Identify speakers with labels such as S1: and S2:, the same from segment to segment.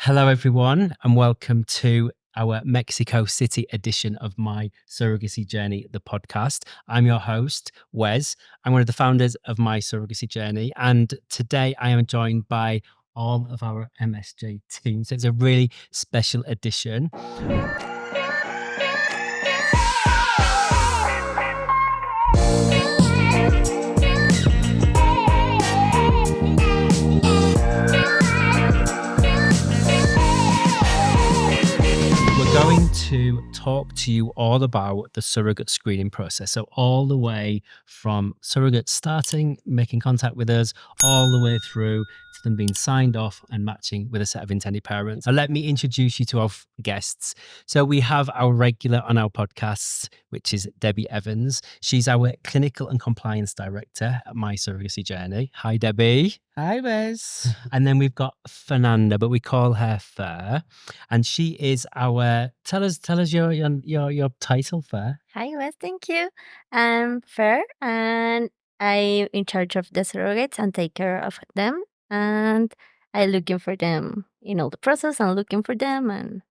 S1: Hello, everyone, and welcome to our Mexico City edition of My Surrogacy Journey, the podcast. I'm your host, Wes. I'm one of the founders of My Surrogacy Journey, and today I am joined by all of our MSJ team. So it's a really special edition. Going to talk to you all about the surrogate screening process. So all the way from surrogates starting, making contact with us, all the way through to them being signed off and matching with a set of intended parents. So let me introduce you to our guests. So we have our regular on our podcasts, which is Debbie Evans. She's our clinical and compliance director at My Surrogacy Journey. Hi, Debbie.
S2: Hi, Wes.
S1: And then we've got Fernanda, but we call her Fer, and she is our. Tell us your title, Fer.
S3: Hi, Wes. Thank you. I'm Fer, and I'm in charge of the surrogates and take care of them. And I'm looking for them in all the process. I'm looking for them, and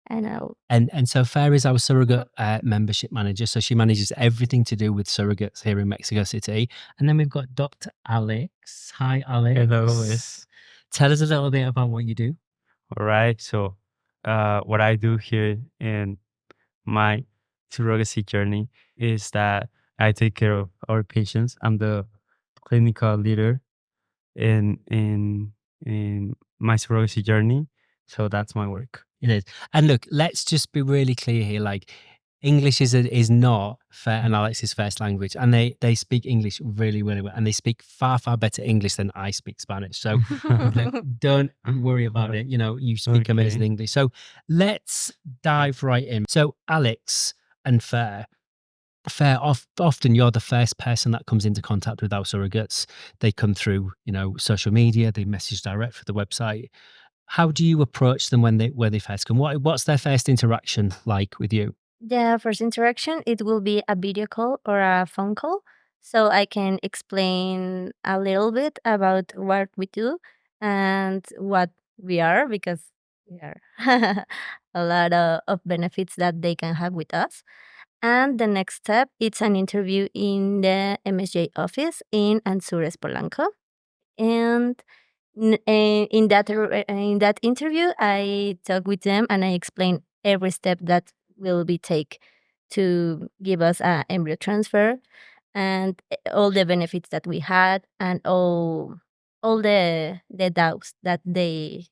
S3: I know.
S1: And so Fer is our surrogate membership manager. So she manages everything to do with surrogates here in Mexico City. And then we've got Dr. Alex. Hi, Alex.
S2: Hello, Wes.
S1: Tell us a little bit about what you do.
S2: All right. So, what I do here in my surrogacy journey is that I take care of our patients. I'm the clinical leader in my surrogacy journey. So that's my work.
S1: It is. And look, let's just be really clear here. Like, English is not Fer and Alex's first language, and they speak English really, really well, and they speak far better English than I speak Spanish. So don't worry about it. You know, you speak amazing English. So let's dive right in. So Alex and Fer, often you're the first person that comes into contact with our surrogates. They come through, social media. They message direct for the website. How do you approach them when they first come? What's their first interaction like with you?
S3: The first interaction, it will be a video call or a phone call. So I can explain a little bit about what we do and what we are, because we are a lot of benefits that they can have with us. And the next step, it's an interview in the MSJ office in Anzures Polanco. And in that interview, I talk with them and I explain every step that will be take to give us an embryo transfer, and all the benefits that we had, and all the doubts that they.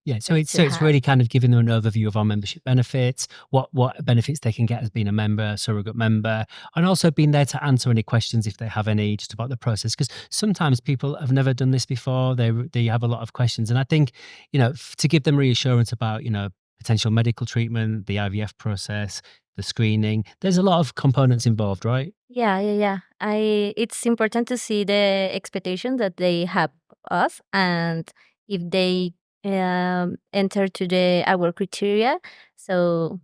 S1: Yeah, so it's really kind of giving them an overview of our membership benefits, what benefits they can get as being a member, surrogate member, and also being there to answer any questions if they have any, just about the process. Because sometimes people have never done this before; they have a lot of questions, and I think to give them reassurance about potential medical treatment, the IVF process, the screening. There's a lot of components involved, right?
S3: Yeah. It's important to see the expectation that they have us, and if they enter to our criteria. So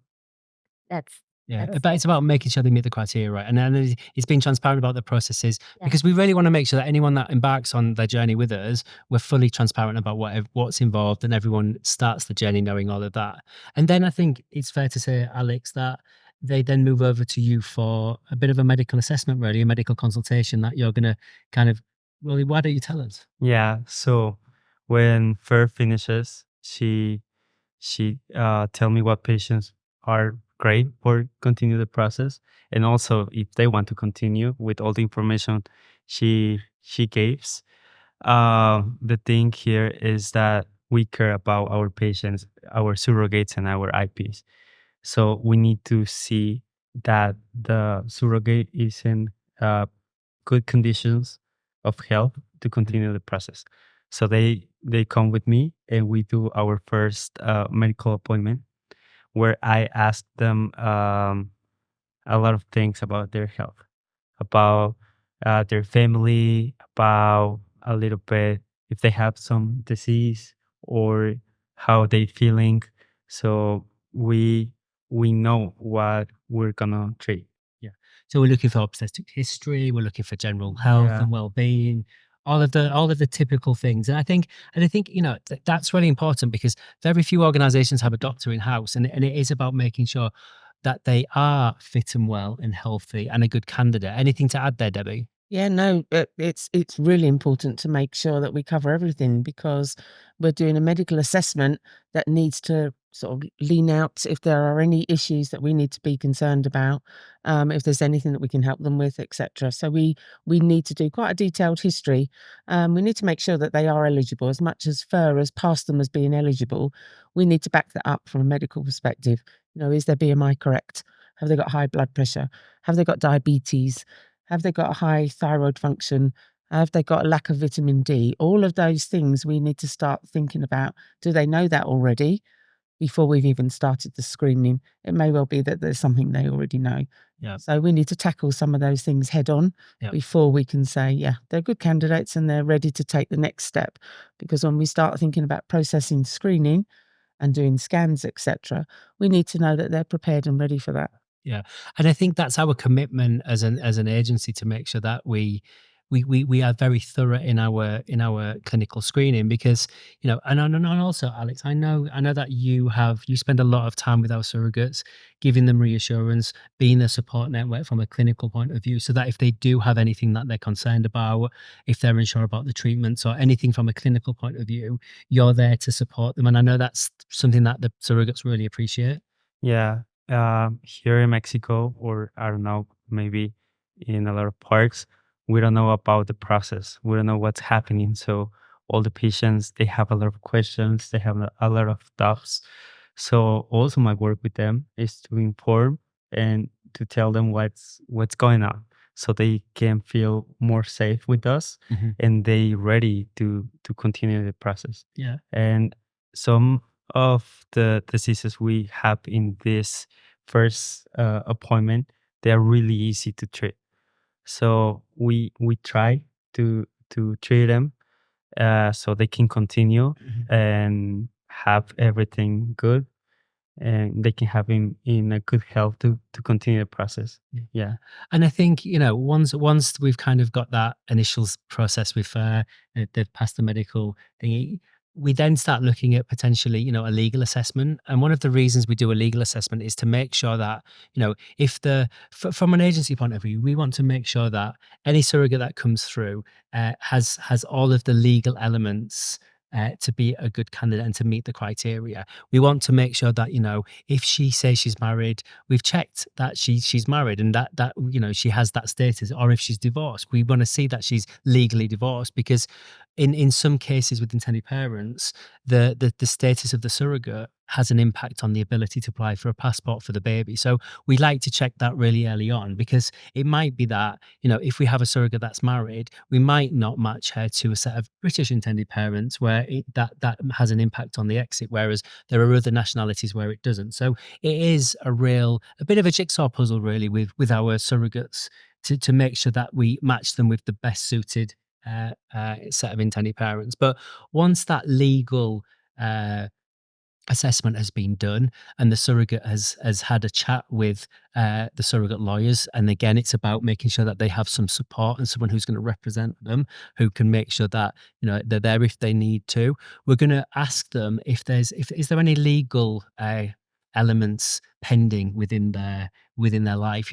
S3: that's
S1: but it's about making sure they meet the criteria, right? And then it's being transparent about the processes, because we really want to make sure that anyone that embarks on their journey with us, we're fully transparent about what's involved, and everyone starts the journey knowing all of that. And then I think it's fair to say, Alex, that they then move over to you for a bit of a medical assessment, really, a medical consultation that you're going to kind of, well, why don't you tell us?
S2: Yeah. So when Fer finishes, she tell me what patients are great for continue the process, and also if they want to continue with all the information she gives. The thing here is that we care about our patients, our surrogates, and our IPs. So we need to see that the surrogate is in good conditions of health to continue the process. So they come with me, and we do our first medical appointment, where I ask them a lot of things about their health, about their family, about a little bit if they have some disease or how they feeling. So we know what we're gonna treat.
S1: Yeah. So we're looking for obstetric history. We're looking for general health and well-being. all of the typical things. And I think that's really important, because very few organizations have a doctor in house, and it is about making sure that they are fit and well and healthy and a good candidate. Anything to add there, Debbie?
S4: Yeah, no, it's really important to make sure that we cover everything, because we're doing a medical assessment that needs to sort of lean out if there are any issues that we need to be concerned about, if there's anything that we can help them with, etc. So we need to do quite a detailed history. We need to make sure that they are eligible. As much as FER has passed them as being eligible, we need to back that up from a medical perspective. Is their BMI correct? Have they got high blood pressure? Have they got diabetes? Have they got a high thyroid function? Have they got a lack of vitamin D? All of those things we need to start thinking about. Do they know that already before we've even started the screening? It may well be that there's something they already know.
S1: Yeah.
S4: So we need to tackle some of those things head on before we can say, yeah, they're good candidates and they're ready to take the next step. Because when we start thinking about processing screening and doing scans, etc., we need to know that they're prepared and ready for that.
S1: Yeah, and I think that's our commitment as an agency, to make sure that we are very thorough in our clinical screening, because and also, Alex, I know that you spend a lot of time with our surrogates, giving them reassurance, being a support network from a clinical point of view, so that if they do have anything that they're concerned about, if they're unsure about the treatments or anything from a clinical point of view, you're there to support them. And I know that's something that the surrogates really appreciate.
S2: Yeah. Here in Mexico, or I don't know, maybe in a lot of parts, we don't know about the process. We don't know what's happening. So all the patients, they have a lot of questions. They have a lot of doubts. So also my work with them is to inform and to tell them what's going on, so they can feel more safe with us, and they ready to continue the process.
S1: Yeah.
S2: And some of the diseases we have in this first appointment, they are really easy to treat. So we try to treat them so they can continue and have everything good, and they can have him in a good health to continue the process. Yeah.
S1: And I think, once we've kind of got that initial process with they've passed the medical thingy, we then start looking at potentially, a legal assessment. And one of the reasons we do a legal assessment is to make sure that, if from an agency point of view, we want to make sure that any surrogate that comes through has all of the legal elements to be a good candidate and to meet the criteria. We want to make sure that, if she says she's married, we've checked that she's married, and that she has that status. Or if she's divorced, we want to see that she's legally divorced, because in some cases with intended parents, the status of the surrogate has an impact on the ability to apply for a passport for the baby. So we like to check that really early on, because it might be that, if we have a surrogate that's married, we might not match her to a set of British intended parents where that has an impact on the exit, whereas there are other nationalities where it doesn't. So it is a bit of a jigsaw puzzle, really, with our surrogates, to make sure that we match them with the best suited set of intended parents. But once that legal assessment has been done and the surrogate has had a chat with the surrogate lawyers, and again, it's about making sure that they have some support and someone who's going to represent them, who can make sure that they're there if they need to. We're going to ask them if is there any legal elements pending within their life.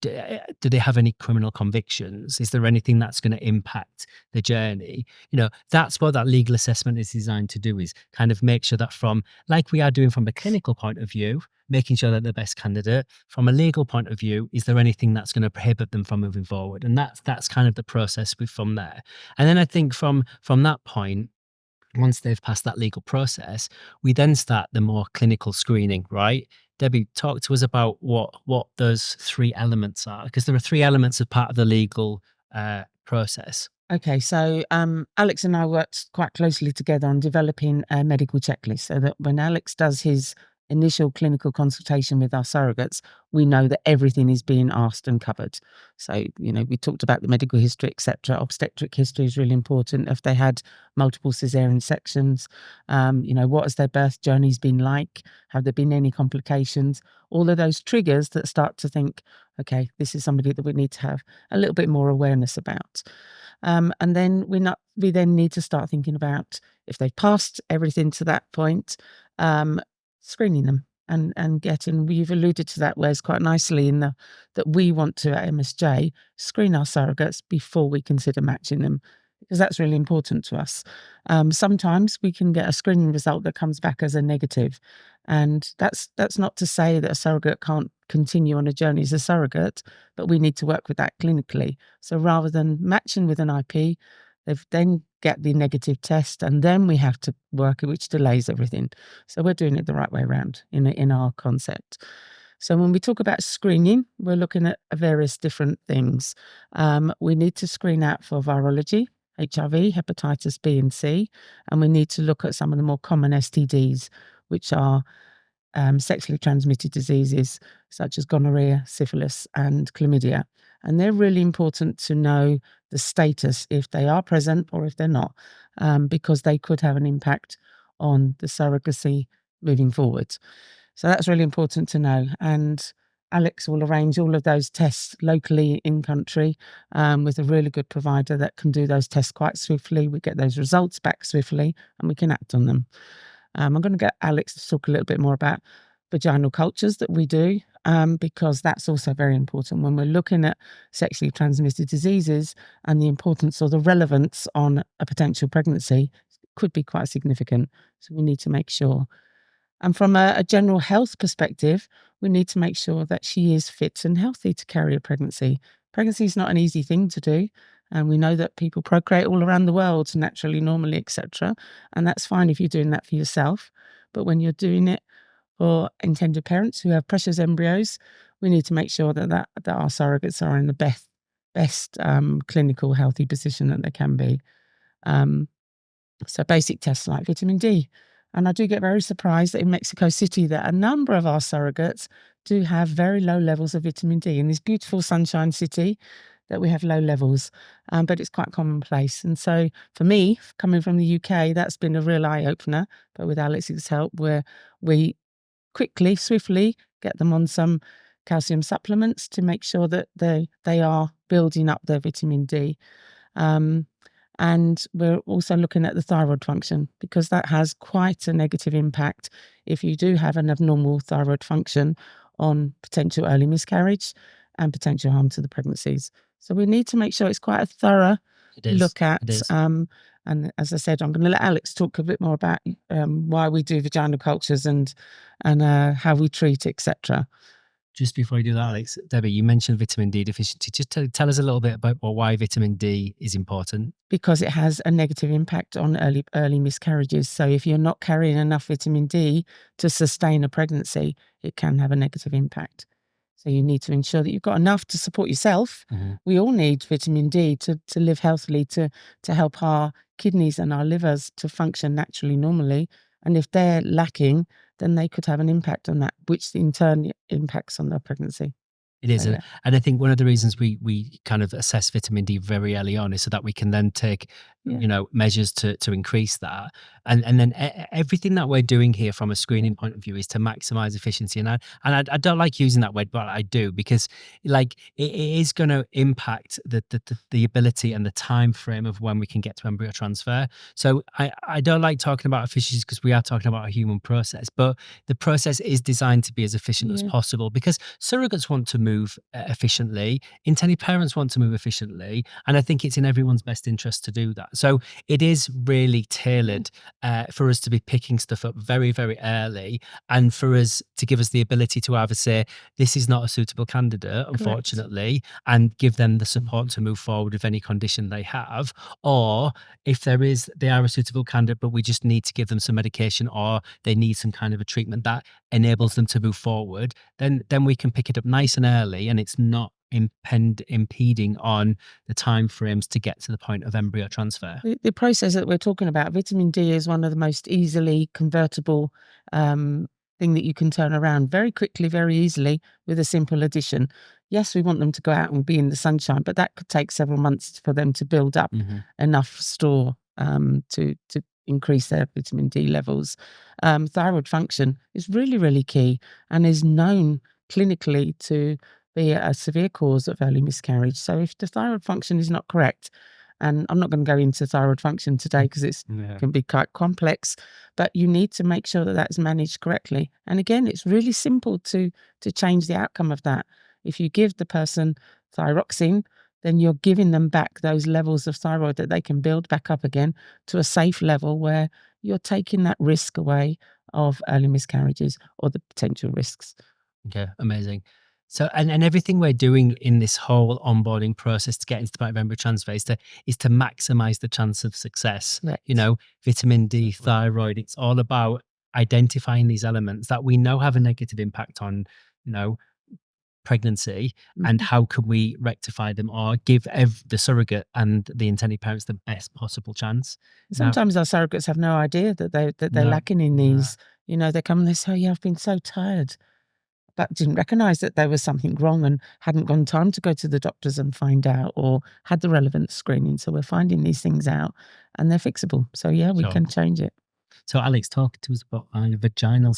S1: Do they have any criminal convictions? Is there anything that's going to impact the journey? That's what that legal assessment is designed to do, is kind of make sure that, from like we are doing from a clinical point of view, making sure that the best candidate, from a legal point of view, is there anything that's going to prohibit them from moving forward? And that's kind of the process from there. And then I think from that point, once they've passed that legal process, we then start the more clinical screening, right? Debbie, talk to us about what those three elements are, because there are three elements as part of the legal process.
S4: Okay, so Alex and I worked quite closely together on developing a medical checklist, so that when Alex does his initial clinical consultation with our surrogates, we know that everything is being asked and covered. So, we talked about the medical history, etc. Obstetric history is really important. If they had multiple cesarean sections, what has their birth journeys been like? Have there been any complications? All of those triggers that start to think, okay, this is somebody that we need to have a little bit more awareness about. And then we then need to start thinking about, if they've passed everything to that point, screening them and getting, you've alluded to that, Wes, quite nicely, in that we want to, at MSJ, screen our surrogates before we consider matching them, because that's really important to us. Sometimes we can get a screening result that comes back as a negative, and that's not to say that a surrogate can't continue on a journey as a surrogate, but we need to work with that clinically. So rather than matching with an IP, they've then get the negative test, and then we have to work it, which delays everything. So we're doing it the right way around in our concept. So when we talk about screening, we're looking at various different things. We need to screen out for virology, HIV, hepatitis B and C, and we need to look at some of the more common STDs, which are sexually transmitted diseases such as gonorrhea, syphilis, and chlamydia. And they're really important to know the status, if they are present or if they're not, because they could have an impact on the surrogacy moving forward. So that's really important to know. And Alex will arrange all of those tests locally in country with a really good provider that can do those tests quite swiftly. We get those results back swiftly and we can act on them. I'm going to get Alex to talk a little bit more about vaginal cultures that we do, because that's also very important when we're looking at sexually transmitted diseases, and the importance or the relevance on a potential pregnancy could be quite significant. So we need to make sure. And from a general health perspective, we need to make sure that she is fit and healthy to carry a pregnancy. Pregnancy is not an easy thing to do. And we know that people procreate all around the world naturally, normally, etc. And that's fine if you're doing that for yourself. But when you're doing it for intended parents who have precious embryos, we need to make sure that our surrogates are in the best clinical healthy position that they can be. So basic tests like vitamin D. And I do get very surprised that in Mexico City that a number of our surrogates do have very low levels of vitamin D. In this beautiful sunshine city, that we have low levels, but it's quite commonplace. And so for me, coming from the UK, that's been a real eye-opener. But with Alex's help, where we quickly, swiftly get them on some calcium supplements to make sure that they are building up their vitamin D. And we're also looking at the thyroid function, because that has quite a negative impact if you do have an abnormal thyroid function on potential early miscarriage and potential harm to the pregnancies. So we need to make sure it's quite a thorough look at. And as I said, I'm going to let Alex talk a bit more about why we do vaginal cultures and how we treat, etc.
S1: Just before you do that, Alex, Debbie, you mentioned vitamin D deficiency. Just tell us a little bit about why vitamin D is important.
S4: Because it has a negative impact on early miscarriages. So if you're not carrying enough vitamin D to sustain a pregnancy, it can have a negative impact. So you need to ensure that you've got enough to support yourself. Mm-hmm. We all need vitamin D to live healthily, to help our kidneys and our livers to function naturally, normally. And if they're lacking, then they could have an impact on that, which in turn impacts on their pregnancy.
S1: It is. And I think one of the reasons we kind of assess vitamin D very early on is so that we can then take, measures to increase that. And then everything that we're doing here from a screening point of view is to maximize efficiency. And I don't like using that word, but I do, because like it is going to impact the ability and the time frame of when we can get to embryo transfer. So I don't like talking about efficiency, because we are talking about a human process, but the process is designed to be as efficient as possible, because surrogates want to move efficiently, intended parents want to move efficiently, and I think it's in everyone's best interest to do that. So it is really tailored for us to be picking stuff up very, very early, and for us to give us the ability to either say, this is not a suitable candidate, unfortunately, and give them the support to move forward with any condition they have, or if they are a suitable candidate, but we just need to give them some medication, or they need some kind of a treatment that enables them to move forward, then we can pick it up nice and early, and it's not impeding on the time frames to get to the point of embryo transfer.
S4: The process that we're talking about, vitamin D is one of the most easily convertible thing that you can turn around very quickly, very easily, with a simple addition. Yes, we want them to go out and be in the sunshine, but that could take several months for them to build up enough store to increase their vitamin D levels. Thyroid function is really, really key, and is known clinically to be a severe cause of early miscarriage. So if the thyroid function is not correct, And I'm not going to go into thyroid function today because it can be quite complex, but you need to make sure that that's managed correctly. And again, it's really simple to change the outcome of that. If you give the person thyroxine, then you're giving them back those levels of thyroid that they can build back up again to a safe level where you're taking that risk away of early miscarriages or the potential risks.
S1: Okay, amazing. So, and everything we're doing in this whole onboarding process to get into the mitochondrial transfer is to maximize the chance of success.
S4: Right.
S1: You know, vitamin D, thyroid, it's all about identifying these elements that we know have a negative impact on, you know, pregnancy, and how can we rectify them or give the surrogate and the intended parents the best possible chance.
S4: Sometimes our surrogates have no idea that they're lacking in these. You know, they come and they say, "Yeah, I've been so tired," but didn't recognise that there was something wrong and hadn't gone time to go to the doctors and find out or had the relevant screening. So we're finding these things out and they're fixable. So yeah, we can change it.
S1: So Alex, talk to us about vaginal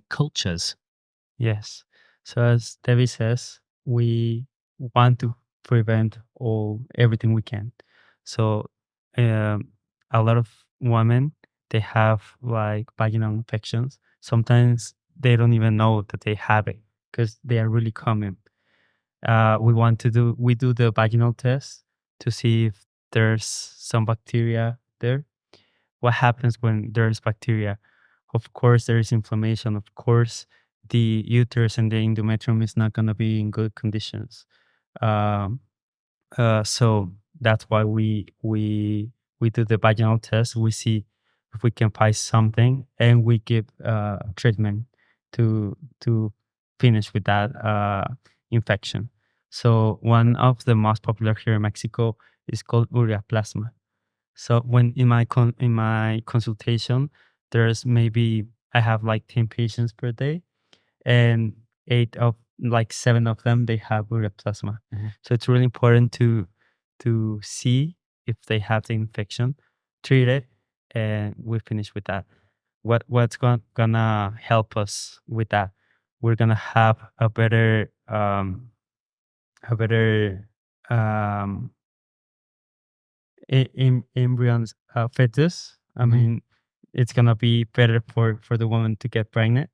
S1: cultures.
S2: Yes. So as Debbie says, we want to prevent everything we can. So a lot of women, they have like vaginal infections. Sometimes they don't even know that they have it because they are really common. We do the vaginal test to see if there's some bacteria there. What happens when there's bacteria? Of course, there is inflammation. Of course, the uterus and the endometrium is not going to be in good conditions. So that's why we do the vaginal test. We see if we can find something, and we give treatment to finish with that infection. So one of the most popular here in Mexico is called ureaplasma. So when in my consultation, there's maybe I have like 10 patients per day, and 7 of them, they have ureaplasma. So it's really important to see if they have the infection, treat it, and we finish with that. What's gonna help us with that? We're gonna have a better embryons fetus. I mean, it's gonna be better for the woman to get pregnant,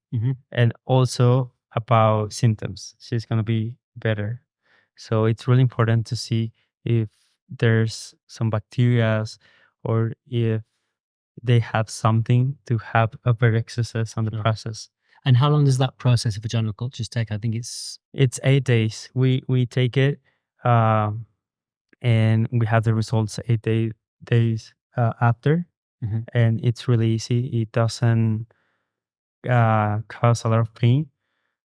S2: and also about symptoms. She's gonna be better. So it's really important to see if there's some bacteria or if they have something to have a better success on the process.
S1: And how long does that process of vaginal cultures take? I think it's
S2: 8 days. We take it, and we have the results 8 days after. And it's really easy. It doesn't cause a lot of pain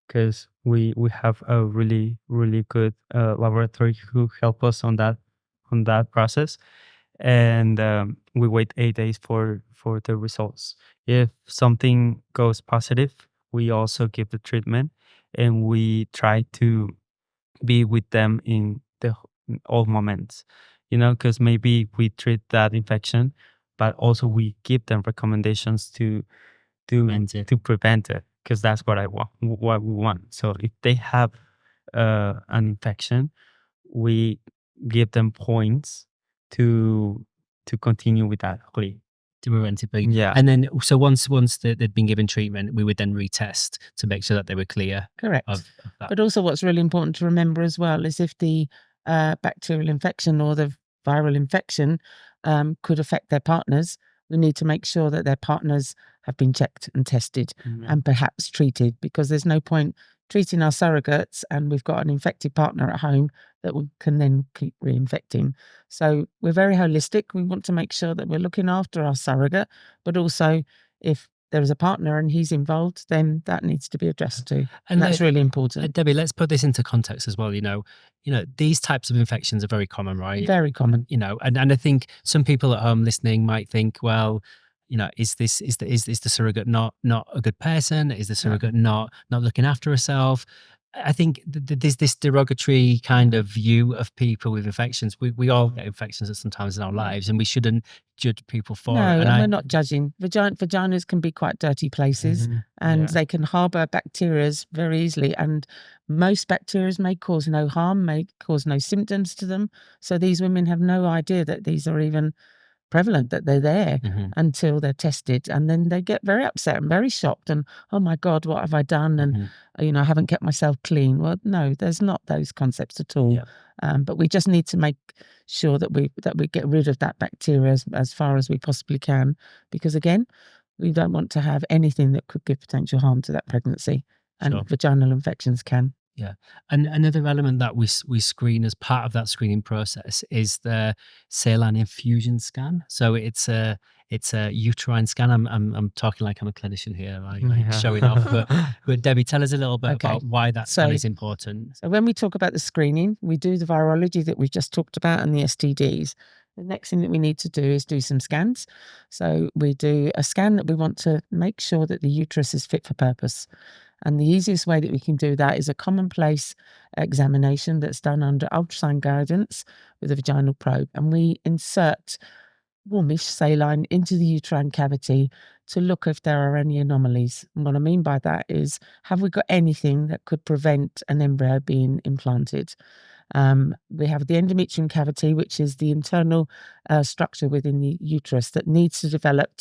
S2: because we have a really, really good laboratory who help us on that process. And we wait 8 days for the results. If something goes positive, we also give the treatment, and we try to be with them in all moments, because maybe we treat that infection, but also we give them recommendations to prevent it, because that's what we want. So if they have an infection, we give them points to continue with that.
S1: To prevent it being.
S2: Yeah.
S1: And then, so once they'd been given treatment, we would then retest to make sure that they were clear.
S4: Correct.
S1: Of that.
S4: But also what's really important to remember as well is if the bacterial infection or the viral infection could affect their partners, we need to make sure that their partners have been checked and tested and perhaps treated, because there's no point treating our surrogates and we've got an infected partner at home that we can then keep reinfecting. So we're very holistic. We want to make sure that we're looking after our surrogate, but also if there is a partner and he's involved, then that needs to be addressed too. And that's really important.
S1: Debbie, let's put this into context as well. These types of infections are very common, right?
S4: Very common.
S1: And I think some people at home listening might think, well, is the surrogate not a good person? Is the surrogate not looking after herself? I think there's this derogatory kind of view of people with infections. We all get infections at some times in our lives, and we shouldn't judge people for
S4: No,
S1: it.
S4: and we're not judging. Vaginas can be quite dirty places, and they can harbour bacteria very easily. And most bacteria may cause no harm, may cause no symptoms to them. So these women have no idea that these are even prevalent, that they're there until they're tested, and then they get very upset and very shocked and, oh my God, what have I done? And I haven't kept myself clean. Well, no, there's not those concepts at all. But we just need to make sure that we get rid of that bacteria as far as we possibly can, because again, we don't want to have anything that could give potential harm to that pregnancy, and vaginal infections can.
S1: Yeah. And another element that we screen as part of that screening process is the saline infusion scan. So it's a uterine scan. I'm talking like I'm a clinician here, like showing off. But Debbie, tell us a little bit about why that scan is important.
S4: So when we talk about the screening, we do the virology that we've just talked about and the STDs. The next thing that we need to do is do some scans. So we do a scan that we want to make sure that the uterus is fit for purpose. And the easiest way that we can do that is a commonplace examination that's done under ultrasound guidance with a vaginal probe. And we insert warmish saline into the uterine cavity to look if there are any anomalies. And what I mean by that is, have we got anything that could prevent an embryo being implanted? We have the endometrium cavity, which is the internal structure within the uterus that needs to develop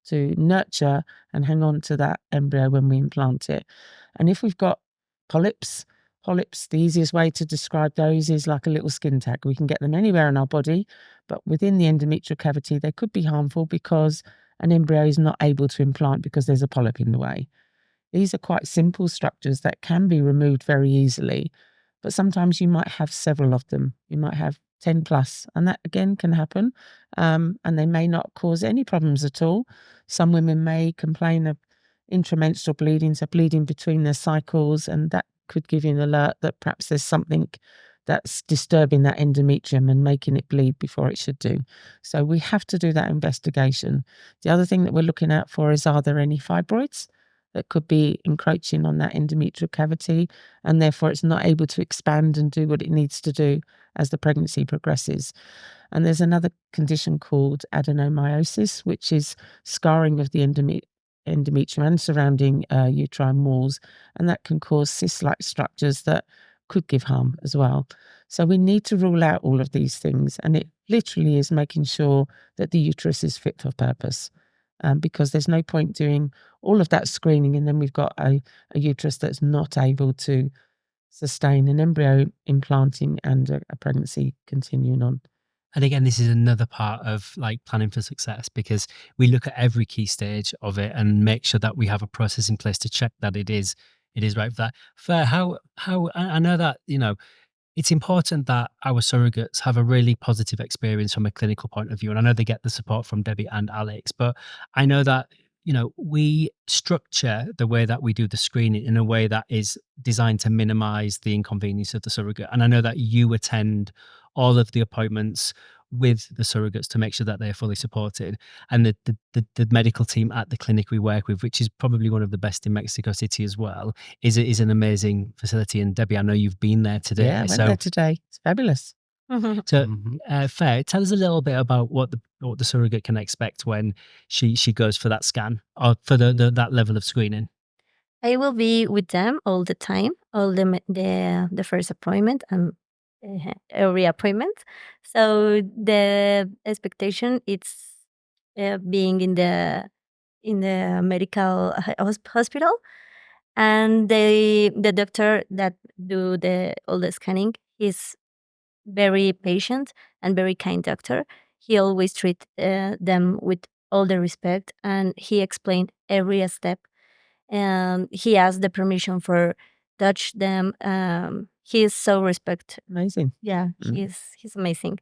S4: to nurture and hang on to that embryo when we implant it. And if we've got polyps, the easiest way to describe those is like a little skin tag. We can get them anywhere in our body, but within the endometrial cavity, they could be harmful because an embryo is not able to implant because there's a polyp in the way. These are quite simple structures that can be removed very easily, but sometimes you might have several of them. You might have 10 plus, and that again can happen. And they may not cause any problems at all. Some women may complain of intramenstrual bleeding, so bleeding between their cycles, and that could give you an alert that perhaps there's something that's disturbing that endometrium and making it bleed before it should do. So we have to do that investigation. The other thing that we're looking out for is, are there any fibroids that could be encroaching on that endometrial cavity, and therefore it's not able to expand and do what it needs to do as the pregnancy progresses. And there's another condition called adenomyosis, which is scarring of the endometrium and surrounding uterine walls, and that can cause cyst-like structures that could give harm as well. So we need to rule out all of these things, and it literally is making sure that the uterus is fit for purpose. Because there's no point doing all of that screening and then we've got a uterus that's not able to sustain an embryo implanting and a pregnancy continuing on.
S1: And again, this is another part of like planning for success, because we look at every key stage of it and make sure that we have a process in place to check that it is right for that. Fair, how I know that, it's important that our surrogates have a really positive experience from a clinical point of view. And I know they get the support from Debbie and Alex, but I know that, we structure the way that we do the screening in a way that is designed to minimize the inconvenience of the surrogate. And I know that you attend all of the appointments with the surrogates to make sure that they're fully supported. And the medical team at the clinic we work with, which is probably one of the best in Mexico City as well, is an amazing facility. And Debbie, I know you've been there today.
S4: Yeah, I went there today. It's fabulous.
S1: So, Fair, tell us a little bit about what the surrogate can expect when she goes for that scan or for that level of screening.
S3: I will be with them all the time, all the first appointment and every appointment. So the expectation is being in the medical hospital, and the doctor that do all the scanning is very patient and very kind doctor. He always treat them with all the respect, and he explained every step. And he asked the permission for touch them. He is so
S4: Amazing.
S3: Yeah, he's amazing.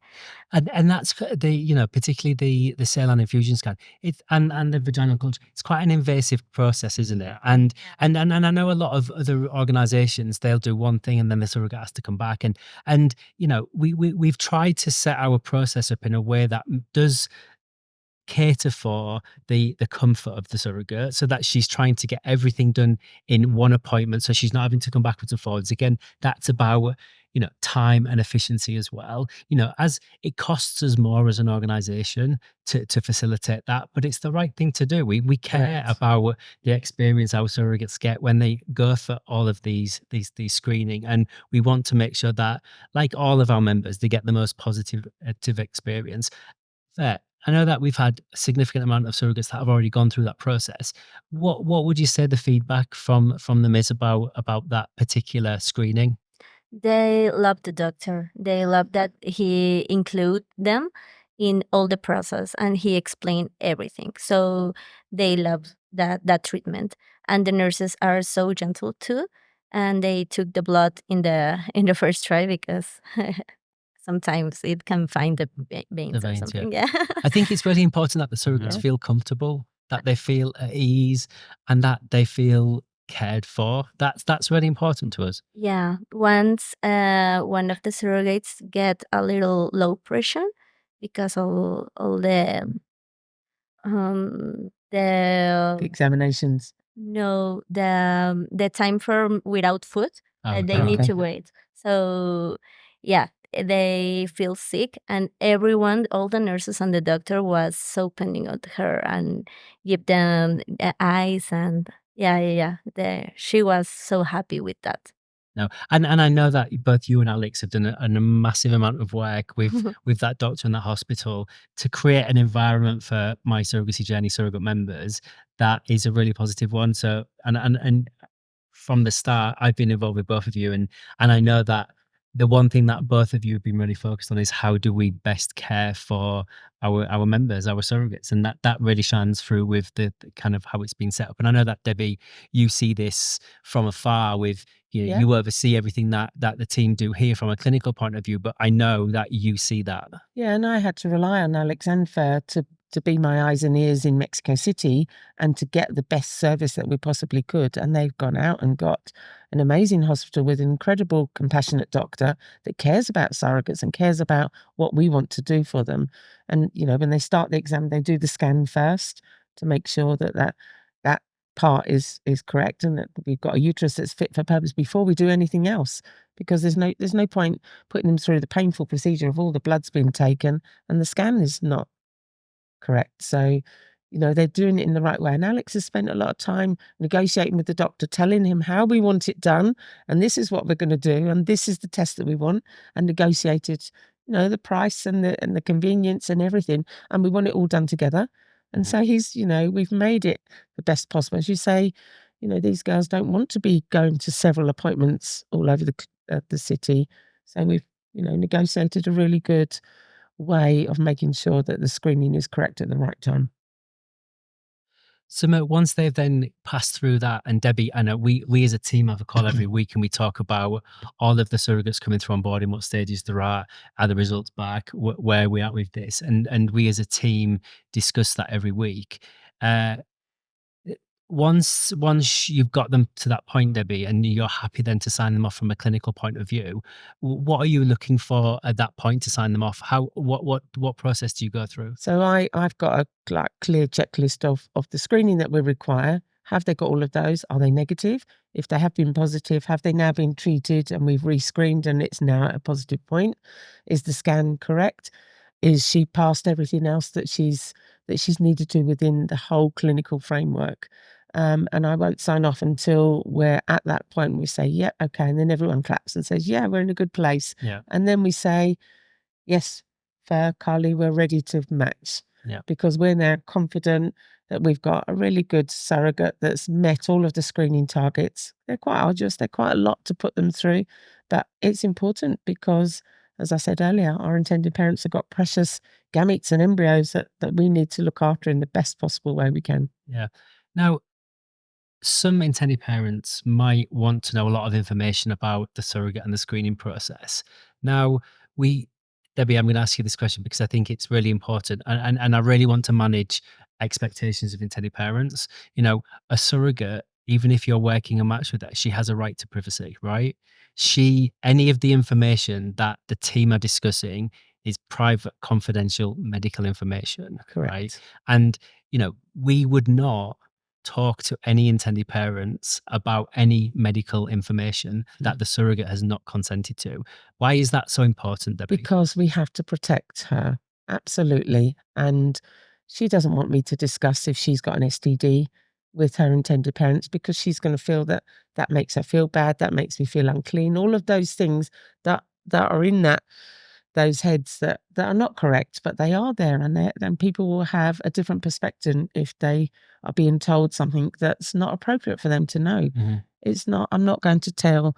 S1: And that's particularly the saline infusion scan. And the vaginal culture. It's quite an invasive process, isn't it? And I know a lot of other organisations, they'll do one thing and then the surrogate has to come back. And we've tried to set our process up in a way that does cater for the comfort of the surrogate, so that she's trying to get everything done in one appointment, so she's not having to come backwards and forwards. Again, that's about time and efficiency as well. As it costs us more as an organization to facilitate that, but it's the right thing to do. We care
S4: Correct.
S1: about the experience our surrogates get when they go for all of these screening, and we want to make sure that, like all of our members, they get the most positive experience. I know that we've had a significant amount of surrogates that have already gone through that process. What would you say the feedback from them is about that particular screening?
S3: They love the doctor. They love that he include them in all the process and he explained everything. So they love that treatment. And the nurses are so gentle too. And they took the blood in the first try because sometimes it can find the veins or
S1: veins,
S3: something. Yeah.
S1: I think it's really important that the surrogates
S3: Yeah.
S1: feel comfortable, that they feel at ease, and that they feel cared for. That's really important to us.
S3: Yeah. Once one of the surrogates get a little low pressure because all the
S4: The examinations.
S3: no the time for without food
S1: Oh,
S3: they
S1: okay.
S3: need
S4: Okay.
S3: to wait. So yeah, they feel sick and everyone, all the nurses and the doctor was so pending on her and give them ice and she was so happy with that.
S1: No, and I know that both you and Alex have done a massive amount of work with that doctor in that hospital to create an environment for My Surrogacy Journey surrogate members that is a really positive one. So, and from the start, I've been involved with both of you, and I know that the one thing that both of you have been really focused on is how do we best care for our members, our surrogates, and that really shines through with the kind of how it's been set up. And I know that, Debbie, you see this from afar with
S4: Yeah.
S1: you oversee everything that the team do here from a clinical point of view, but I know that you see that.
S4: Yeah, and I had to rely on Alex and Fer to be my eyes and ears in Mexico City and to get the best service that we possibly could. And they've gone out and got an amazing hospital with an incredible, compassionate doctor that cares about surrogates and cares about what we want to do for them. And, when they start the exam, they do the scan first to make sure that part is correct and that we've got a uterus that's fit for purpose before we do anything else, because there's no point putting them through the painful procedure of all the blood's been taken and the scan is not correct. So they're doing it in the right way, and Alex has spent a lot of time negotiating with the doctor, telling him how we want it done and this is what we're going to do and this is the test that we want, and negotiated the price and the convenience and everything, and we want it all done together. And so he's, we've made it the best possible. As you say, these girls don't want to be going to several appointments all over the city. So we've, negotiated a really good way of making sure that the screening is correct at the right time.
S1: So once they've then passed through that, and Debbie, I know we as a team have a call every week and we talk about all of the surrogates coming through on board, in what stages they're at, are the results back, where we are with this, and we as a team discuss that every week. Once you've got them to that point, Debbie, and you're happy then to sign them off from a clinical point of view, what are you looking for at that point to sign them off? What process do you go through?
S4: So I've got a clear checklist of the screening that we require. Have they got all of those? Are they negative? If they have been positive, have they now been treated and we've rescreened and it's now at a positive point? Is the scan correct? Is she past everything else that she's needed to within the whole clinical framework? And I won't sign off until we're at that point. We say, yeah, okay. And then everyone claps and says, yeah, we're in a good place.
S1: Yeah.
S4: And then we say, yes, fair, Carly, we're ready to match.
S1: Yeah.
S4: Because we're now confident that we've got a really good surrogate that's met all of the screening targets. They're quite arduous. They're quite a lot to put them through. But it's important because, as I said earlier, our intended parents have got precious gametes and embryos that we need to look after in the best possible way we can.
S1: Yeah. Now, some intended parents might want to know a lot of information about the surrogate and the screening process. Now, Debbie, I'm going to ask you this question because I think it's really important, and I really want to manage expectations of intended parents. A surrogate, even if you're working a match with her, she has a right to privacy, right? Any of the information that the team are discussing is private, confidential medical information,
S4: Correct.
S1: right? And, we would not talk to any intended parents about any medical information that the surrogate has not consented to. Why is that so important, Debbie?
S4: Because we have to protect her. Absolutely. And she doesn't want me to discuss if she's got an STD with her intended parents, because she's going to feel that makes her feel bad, that makes me feel unclean. All of those things that are in those heads that are not correct, but they are there, and then people will have a different perspective if they are being told something that's not appropriate for them to know. It's not. I'm not going to tell,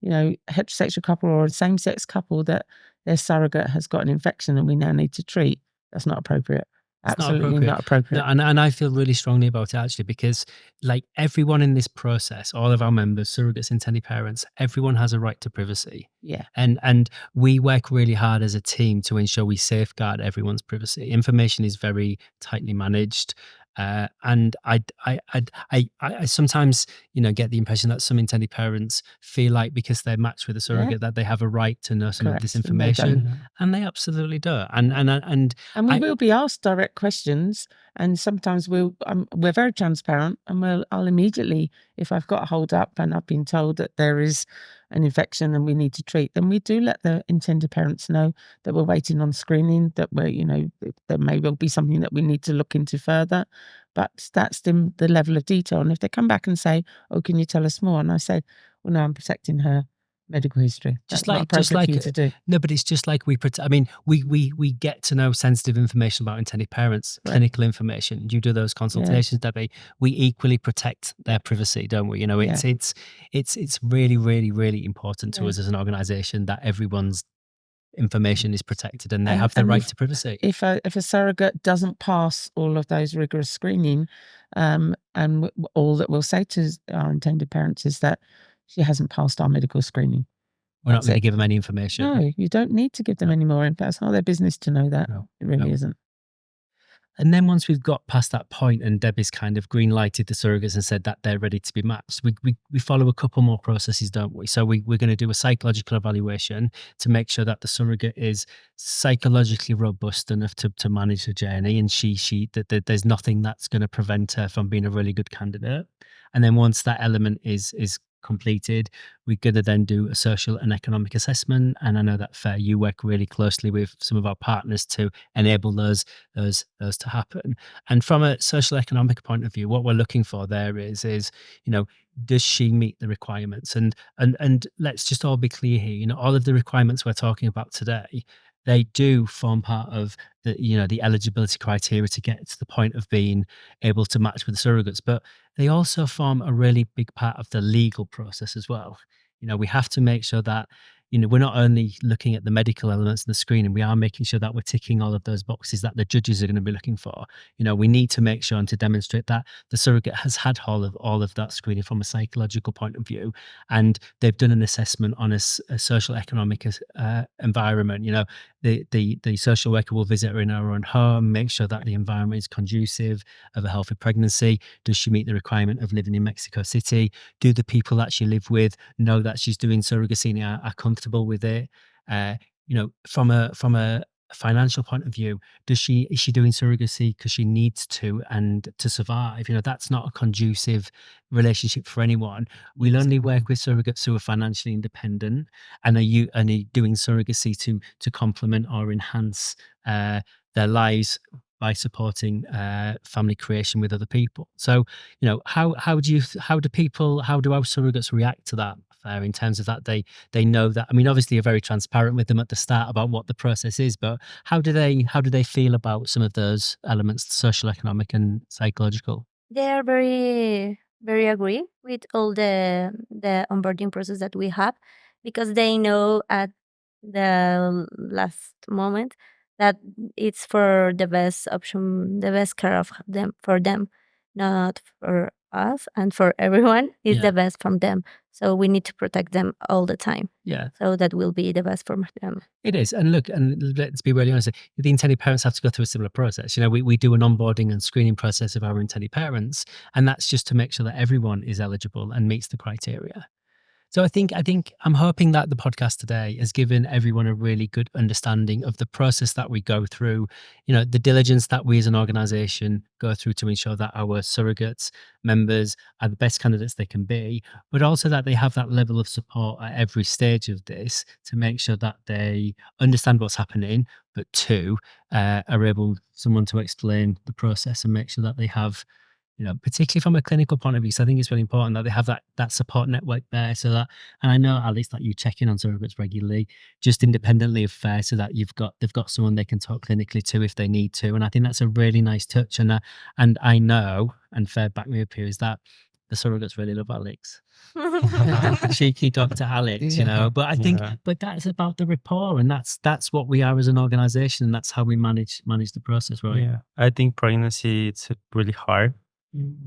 S4: a heterosexual couple or a same-sex couple that their surrogate has got an infection and we now need to treat. That's not appropriate.
S1: It's
S4: Absolutely not appropriate.
S1: No, and I feel really strongly about it, actually, because like everyone in this process, all of our members, surrogates, intended parents, everyone has a right to privacy.
S4: Yeah.
S1: And we work really hard as a team to ensure we safeguard everyone's privacy. Information is very tightly managed. And I sometimes, get the impression that some intended parents feel like because they're matched with a surrogate that they have a right to know some of this
S4: Correct, and they
S1: information,
S4: don't.
S1: and they absolutely do. And
S4: we will be asked direct questions, and sometimes we're very transparent, and I'll immediately, if I've got a hold up and I've been told that there is an infection and we need to treat, then we do let the intended parents know that we're waiting on screening, that there may well be something that we need to look into further. But that's the level of detail. And if they come back and say, "Oh, can you tell us more?" and I say, "Well, no, I'm protecting her medical history." That's not appropriate for you to do.
S1: No, but it's just like we get to know sensitive information about intended parents, clinical information. You do those consultations, Debbie. We equally protect their privacy, don't we? It's really, really, really important to us as an organisation that everyone's information is protected and they have the right to privacy.
S4: If a surrogate doesn't pass all of those rigorous screening, and all that we'll say to our intended parents is that she hasn't passed our medical screening.
S1: We're not going to give them any information.
S4: No, you don't need to give them any more info. It's not their business to know that.
S1: No,
S4: it really isn't.
S1: And then once we've got past that point and Debbie's kind of green lighted the surrogates and said that they're ready to be matched, we follow a couple more processes, don't we? So we're going to do a psychological evaluation to make sure that the surrogate is psychologically robust enough to manage the journey, and that there's nothing that's going to prevent her from being a really good candidate. And then once that element is completed, we're going to then do a social and economic assessment. And I know that you work really closely with some of our partners to enable those to happen. And from a social economic point of view, what we're looking for there is does she meet the requirements? And let's just all be clear here, all of the requirements we're talking about today, they do form part of the eligibility criteria to get to the point of being able to match with the surrogates, but they also form a really big part of the legal process as well. We have to make sure that we're not only looking at the medical elements and the screening, we are making sure that we're ticking all of those boxes that the judges are going to be looking for. We need to make sure and to demonstrate that the surrogate has had all of that screening from a psychological point of view, and they've done an assessment on a social economic environment. The social worker will visit her in her own home, make sure that the environment is conducive of a healthy pregnancy. Does she meet the requirement of living in Mexico City? Do the people that she live with know that she's doing surrogacy and are comfortable with it? From a financial point of view, is she doing surrogacy because she needs to and to survive? That's not a conducive relationship for anyone. We'll only work with surrogates who are financially independent and are doing surrogacy to complement or enhance their lives by supporting family creation with other people. So, how do our surrogates react to that? In terms of that, they know that. I mean, obviously, you're very transparent with them at the start about what the process is, but how do they feel about some of those elements, social, economic, and psychological?
S3: They are very, very agree with all the onboarding process that we have, because they know at the last moment that it's for the best option, the best care of them, for them, not for us, and for everyone is
S1: Yeah.
S3: the best from them. So we need to protect them all the time.
S1: Yeah,
S3: So that will be the best for them.
S1: it is. And look, and let's be really honest, the intended parents have to go through a similar process. We do an onboarding and screening process of our intended parents, and that's just to make sure that everyone is eligible and meets the criteria. So I think I'm hoping that the podcast today has given everyone a really good understanding of the process that we go through, the diligence that we as an organization go through to ensure that our surrogates members are the best candidates they can be, but also that they have that level of support at every stage of this to make sure that they understand what's happening, but two, are able someone to explain the process and make sure that they have, particularly from a clinical point of view. So I think it's really important that they have that support network there. So that, and I know, Alex, that you check in on surrogates regularly, just independently of FAIR, so that they've got someone they can talk clinically to if they need to. And I think that's a really nice touch. And I know, and FAIR back me up here, is that the surrogates really love Alex. Cheeky Dr. Alex, But I think, but that's about the rapport, and that's what we are as an organization, and that's how we manage the process, right?
S2: Yeah, I think pregnancy, it's really hard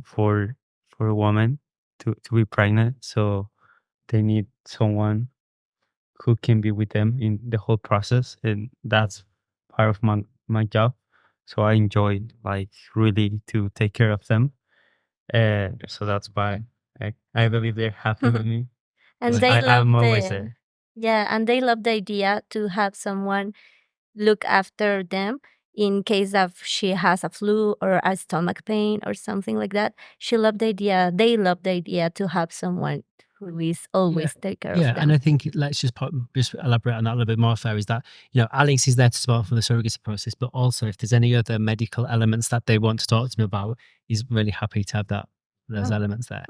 S2: for a woman to be pregnant, so they need someone who can be with them in the whole process, and that's part of my job. So I enjoy really to take care of them, and so that's why I believe they're happy with me.
S3: And
S2: I'm always there.
S3: and they love the idea to have someone look after them in case of she has a flu or a stomach pain or something like that. They love the idea to have someone who is always take care of them.
S1: And I think let's just elaborate on that a little bit more, Fair, is that, Alex is there to support for the surrogacy process, but also if there's any other medical elements that they want to talk to me about, he's really happy to have those elements there.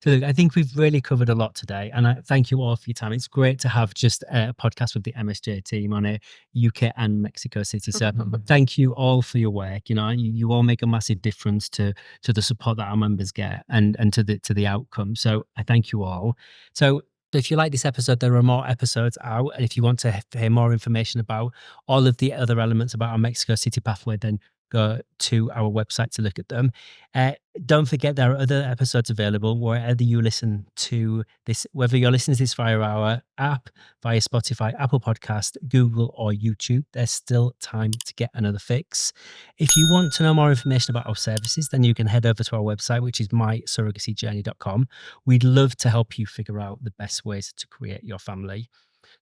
S1: So look, I think we've really covered a lot today, and I thank you all for your time. It's great to have just a podcast with the MSJ team on a UK and Mexico City. So thank you all for your work. You all make a massive difference to the support that our members get and to the outcome. So I thank you all. So if you like this episode, there are more episodes out. And if you want to hear more information about all of the other elements about our Mexico City pathway, then go to our website to look at them. Don't forget, there are other episodes available wherever you listen to this, whether you're listening to this via our app, via Spotify, Apple Podcast, Google, or YouTube. There's still time to get another fix. If you want to know more information about our services, then you can head over to our website, which is mysurrogacyjourney.com. We'd love to help you figure out the best ways to create your family.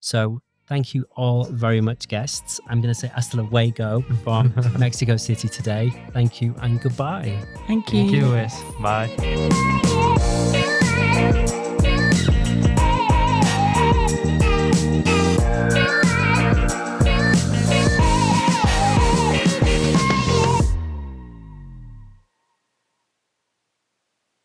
S1: So thank you all very much, guests. I'm going to say hasta luego from Mexico City today. Thank you and goodbye.
S4: Thank you.
S2: Thank you, Wes. Bye.